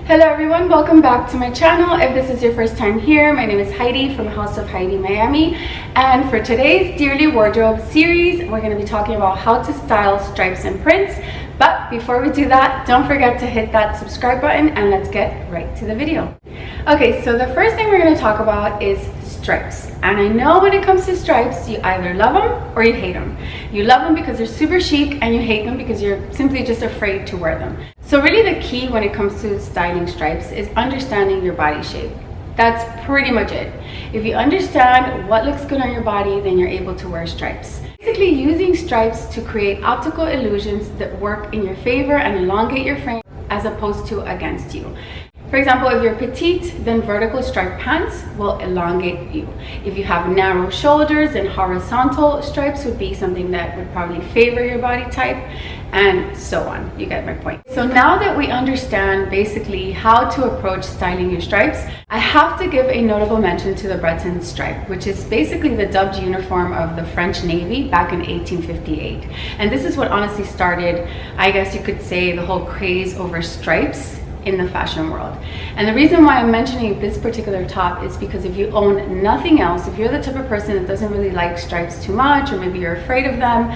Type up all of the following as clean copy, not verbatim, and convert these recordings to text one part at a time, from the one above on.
Hello everyone, welcome back to my channel. If this is your first time here, my name is Heidi from House of Heidi Miami, and for today's Dearly Wardrobe series, we're going to be talking about how to style stripes and prints. But before we do that, don't forget to hit that subscribe button and let's get right to the video. Okay, so the first thing we're going to talk about is stripes. And I know when it comes to stripes, you either love them or you hate them. You love them because they're super chic, and you hate them because you're simply just afraid to wear them. So really the key when it comes to styling stripes is understanding your body shape. That's pretty much it. If you understand what looks good on your body, then you're able to wear stripes. Basically using stripes to create optical illusions that work in your favor and elongate your frame as opposed to against you. For example, if you're petite, then vertical striped pants will elongate you. If you have narrow shoulders, then horizontal stripes would be something that would probably favor your body type, and so on. You get my point. So now that we understand basically how to approach styling your stripes, I have to give a notable mention to the Breton stripe, which is basically the dubbed uniform of the French Navy back in 1858. And this is what honestly started, I guess you could say, the whole craze over stripes in the fashion world. And the reason why I'm mentioning this particular top is because if you own nothing else, if you're the type of person that doesn't really like stripes too much, or maybe you're afraid of them,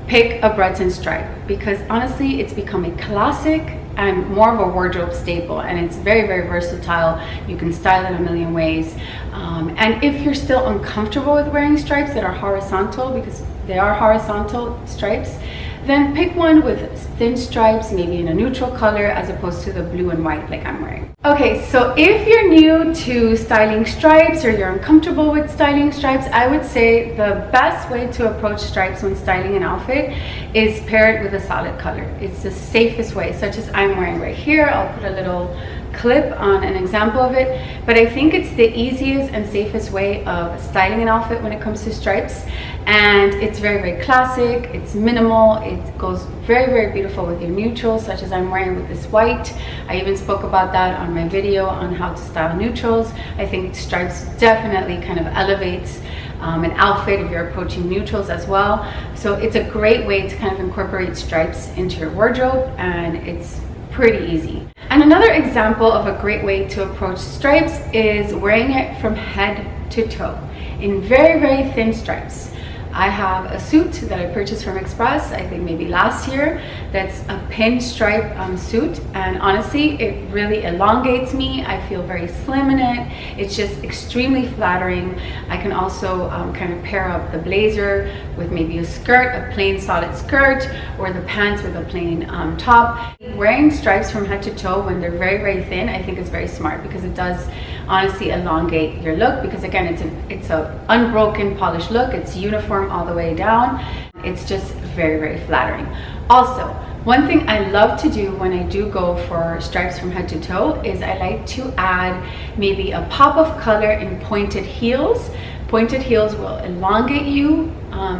pick a Breton stripe, because honestly it's become a classic and more of a wardrobe staple, and it's very, very versatile. You can style it a million ways. And if you're still uncomfortable with wearing stripes that are horizontal, because they are horizontal stripes, then pick one with thin stripes, maybe in a neutral color, as opposed to the blue and white like I'm wearing. Okay, so if you're new to styling stripes or you're uncomfortable with styling stripes, I would say the best way to approach stripes when styling an outfit is pair it with a solid color. It's the safest way, such as I'm wearing right here. I'll put a little clip on an example of it, but I think it's the easiest and safest way of styling an outfit when it comes to stripes. And it's very, very classic, it's minimal, it goes very, very beautiful with your neutrals, such as I'm wearing with this white. I even spoke about that on my video on how to style neutrals. I think stripes definitely kind of elevates an outfit if you're approaching neutrals as well. So it's a great way to kind of incorporate stripes into your wardrobe, and it's pretty easy. And another example of a great way to approach stripes is wearing it from head to toe in very, very thin stripes. I have a suit that I purchased from Express, I think maybe last year, that's a pinstripe suit, and honestly it really elongates me. I feel very slim in it. It's just extremely flattering. I can also kind of pair up the blazer with maybe a skirt, a plain solid skirt, or the pants with a plain top. Wearing stripes from head to toe when they're very, very thin, I think is very smart, because it does honestly elongate your look, because again it's a unbroken polished look. It's uniform all the way down. It's just very, very flattering. Also, one thing I love to do when I do go for stripes from head to toe is I like to add maybe a pop of color in pointed heels. Pointed heels will elongate you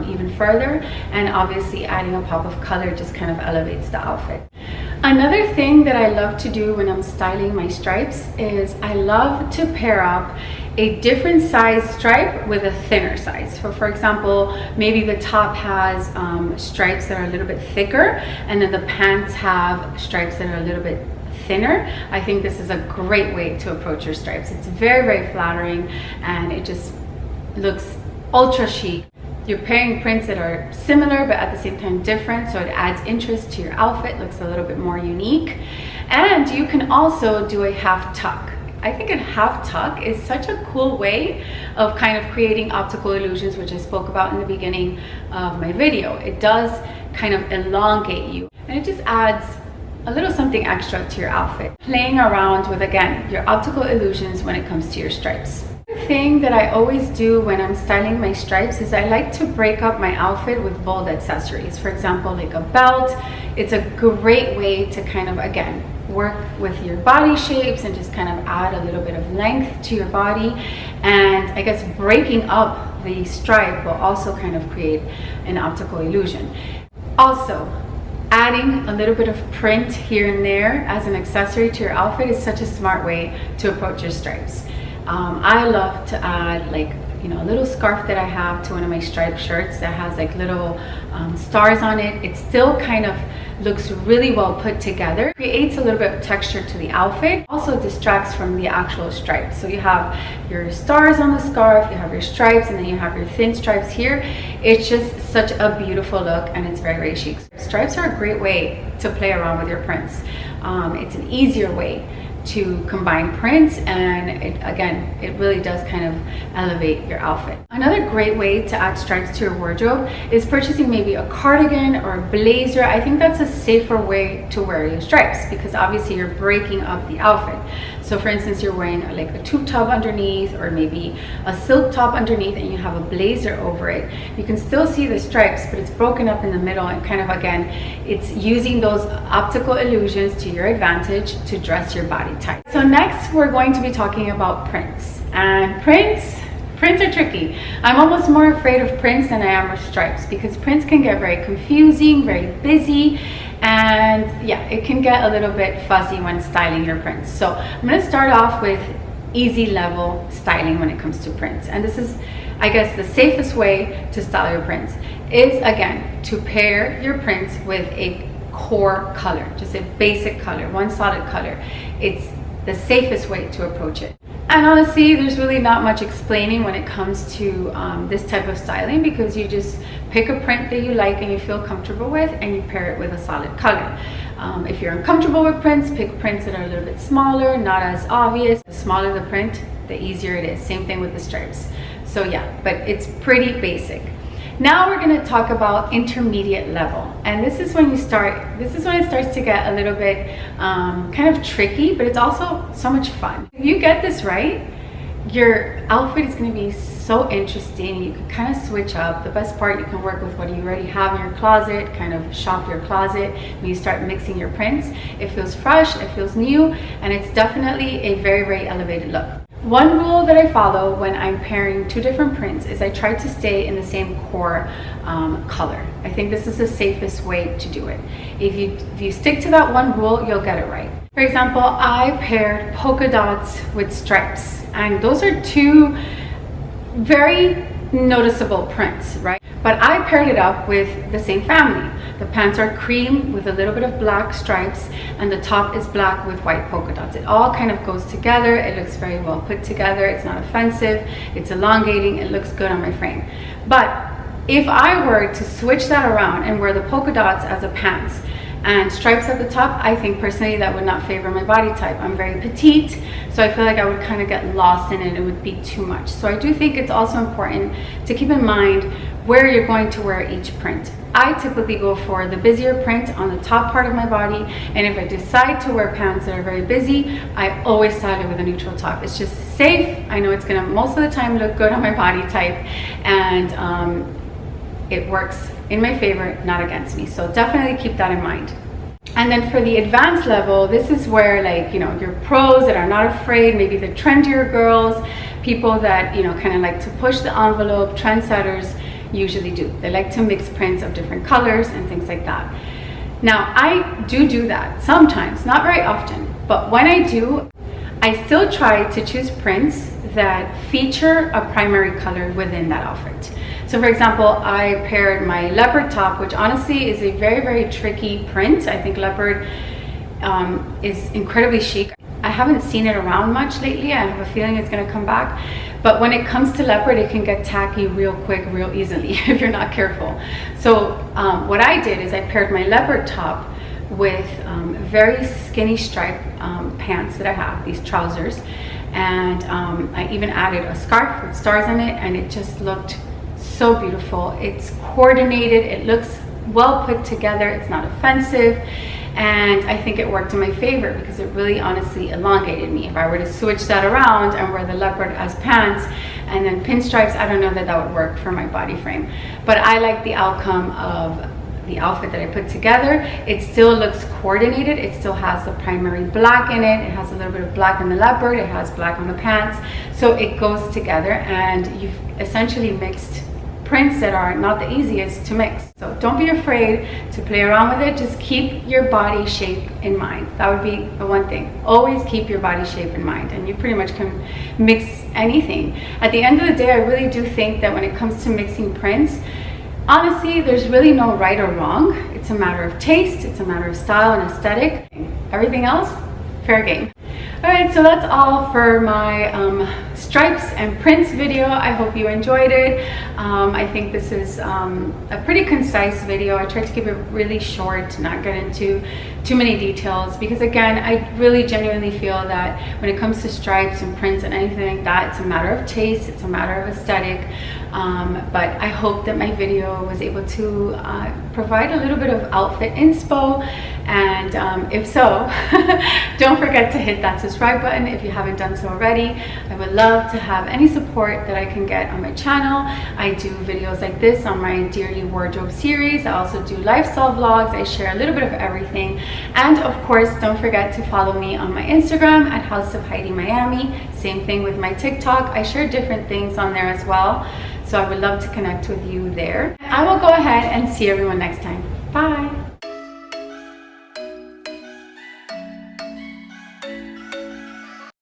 even further, and obviously adding a pop of color just kind of elevates the outfit. Another thing that I love to do when I'm styling my stripes is I love to pair up a different size stripe with a thinner size. So for example, maybe the top has stripes that are a little bit thicker, and then the pants have stripes that are a little bit thinner. I think this is a great way to approach your stripes. It's very, very flattering, and it just looks ultra chic. You're pairing prints that are similar but at the same time different, so it adds interest to your outfit, looks a little bit more unique. And you can also do a half tuck. I think a half tuck is such a cool way of kind of creating optical illusions, which I spoke about in the beginning of my video. It does kind of elongate you, and it just adds a little something extra to your outfit. Playing around with, again, your optical illusions when it comes to your stripes. Thing that I always do when I'm styling my stripes is I like to break up my outfit with bold accessories. For example, like a belt. It's a great way to kind of, again, work with your body shapes and just kind of add a little bit of length to your body. And I guess breaking up the stripe will also kind of create an optical illusion. Also, adding a little bit of print here and there as an accessory to your outfit is such a smart way to approach your stripes. I love to add like a little scarf that I have to one of my striped shirts that has like little stars on it. It still kind of looks really well put together, creates a little bit of texture to the outfit, also distracts from the actual stripes. So you have your stars on the scarf, you have your stripes, and then you have your thin stripes here. It's just such a beautiful look, and it's very, very chic. Stripes are a great way to play around with your prints. It's an easier way to combine prints, and it really does kind of elevate your outfit. Another great way to add stripes to your wardrobe is purchasing maybe a cardigan or a blazer. I think that's a safer way to wear your stripes, because obviously you're breaking up the outfit. So for instance, you're wearing like a tube top underneath, or maybe a silk top underneath, and you have a blazer over it. You can still see the stripes, but it's broken up in the middle, and kind of, again, it's using those optical illusions to your advantage to dress your body tight. So next, we're going to be talking about prints. And prints are tricky. I'm almost more afraid of prints than I am of stripes, because prints can get very confusing, very busy, and yeah, it can get a little bit fuzzy when styling your prints. So I'm going to start off with easy level styling when it comes to prints. And this is, I guess, the safest way to style your prints is, again, to pair your prints with a core color, just a basic color, one solid color. It's the safest way to approach it. And honestly, there's really not much explaining when it comes to this type of styling, because you just pick a print that you like and you feel comfortable with, and you pair it with a solid color. If you're uncomfortable with prints, pick prints that are a little bit smaller, not as obvious. The smaller the print, the easier it is. Same thing with the stripes. So yeah, but it's pretty basic. Now we're going to talk about intermediate level, and this is when it starts to get a little bit kind of tricky, but it's also so much fun. If you get this right, your outfit is going to be so interesting. You can kind of switch up. The best part, you can work with what you already have in your closet, kind of shop your closet. When you start mixing your prints, it feels fresh, it feels new, and it's definitely a very, very elevated look. One rule that I follow when I'm pairing two different prints is I try to stay in the same core color. I think this is the safest way to do it. If you stick to that one rule, you'll get it right. For example, I paired polka dots with stripes, and those are two very noticeable prints, right? But I paired it up with the same family. The pants are cream with a little bit of black stripes, and the top is black with white polka dots. It all kind of goes together. It looks very well put together. It's not offensive. It's elongating. It looks good on my frame. But if I were to switch that around and wear the polka dots as a pants and stripes at the top, I think personally that would not favor my body type. I'm very petite, so I feel like I would kind of get lost in it. It would be too much. So I do think it's also important to keep in mind where you're going to wear each print. I typically go for the busier print on the top part of my body, and if I decide to wear pants that are very busy, I always style it with a neutral top. It's just safe. I know it's gonna most of the time look good on my body type, and it works in my favor, not against me. So definitely keep that in mind. And then for the advanced level, this is where, like, your pros that are not afraid, maybe the trendier girls, people that, kind of like to push the envelope, trendsetters usually do. They like to mix prints of different colors and things like that. Now, I do that sometimes, not very often, but when I do, I still try to choose prints that feature a primary color within that outfit. So for example, I paired my leopard top, which honestly is a very, very tricky print. I think leopard is incredibly chic. I haven't seen it around much lately. I have a feeling it's gonna come back. But when it comes to leopard, it can get tacky real quick, real easily if you're not careful. So what I did is I paired my leopard top with very skinny striped pants that I have, these trousers. And I even added a scarf with stars on it, and it just looked so beautiful. It's coordinated, it looks well put together, it's not offensive, and I think it worked in my favor because it really honestly elongated me. If I were to switch that around and wear the leopard as pants and then pinstripes, I don't know that that would work for my body frame. But I like the outcome of the outfit that I put together. It still looks coordinated. It still has the primary black in it. It has a little bit of black on the leopard. It has black on the pants. So it goes together, and you've essentially mixed prints that are not the easiest to mix. So don't be afraid to play around with it. Just keep your body shape in mind. That would be the one thing. Always keep your body shape in mind, and you pretty much can mix anything. At the end of the day, I really do think that when it comes to mixing prints, honestly, there's really no right or wrong. It's a matter of taste, it's a matter of style and aesthetic. Everything else, fair game. All right, so that's all for my stripes and prints video. I hope you enjoyed it. I think this is a pretty concise video. I tried to keep it really short, not get into too many details, because again, I really genuinely feel that when it comes to stripes and prints and anything like that, it's a matter of taste, it's a matter of aesthetic. But I hope that my video was able to provide a little bit of outfit inspo, and if so, don't forget to hit that subscribe button if you haven't done so already. I would love to have any support that I can get on my channel. I do videos like this on my Dearly Wardrobe series. I also do lifestyle vlogs. I share a little bit of everything, and of course, don't forget to follow me on my Instagram at House of Heidi Miami. Same thing with my TikTok. I share different things on there as well. So I would love to connect with you there. I will go ahead and see everyone next time. Bye.